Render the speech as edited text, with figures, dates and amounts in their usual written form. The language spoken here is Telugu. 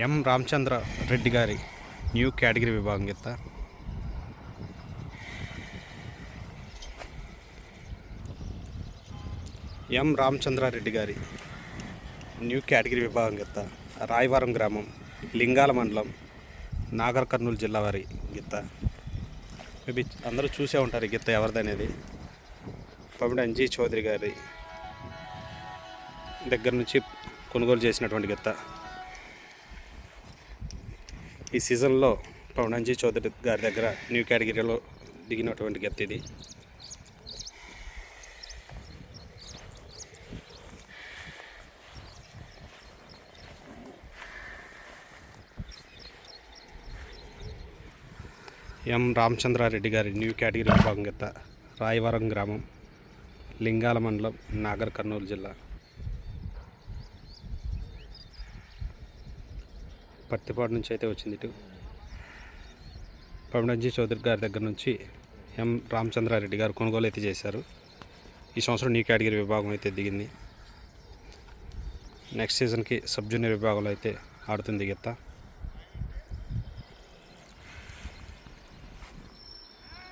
ఎం రామచంద్ర రెడ్డి గారి న్యూ కేటగిరీ విభాగం గిత్త ఎం రామచంద్రారెడ్డి గారి న్యూ కేటగిరీ విభాగం గిత్త రాయవరం గ్రామం లింగాల మండలం నాగర్ కర్నూలు జిల్లా వారి గిత్త. మేబీ అందరూ చూసే ఉంటారు ఈ గిత్త ఎవరిదనేది. పమిడి అంజీ చౌదరి గారి దగ్గర నుంచి కొనుగోలు చేసినటువంటి గిత్త. ఈ సీజన్లో పవన్ అంజీ చౌదరి గారి దగ్గర న్యూ కేటగిరీలో దిగినటువంటి గిత్త ఇది. ఎం రామచంద్రారెడ్డి గారి న్యూ కేటగిరీ విభాగం గిత్త రాయవరం గ్రామం లింగాల మండలం నాగర్ కర్నూలు జిల్లా. పత్తిపాడు నుంచి అయితే వచ్చింది. ఇటు పమిడి అంజీ చౌదరి గారి దగ్గర నుంచి ఎం రామచంద్రారెడ్డి గారు కొనుగోలు అయితే చేశారు. ఈ సంవత్సరం న్యూ కేటగిరీ విభాగం అయితే దిగింది. నెక్స్ట్ సీజన్కి సబ్ జూనియర్ విభాగంలో అయితే ఆడుతుంది గిత్త.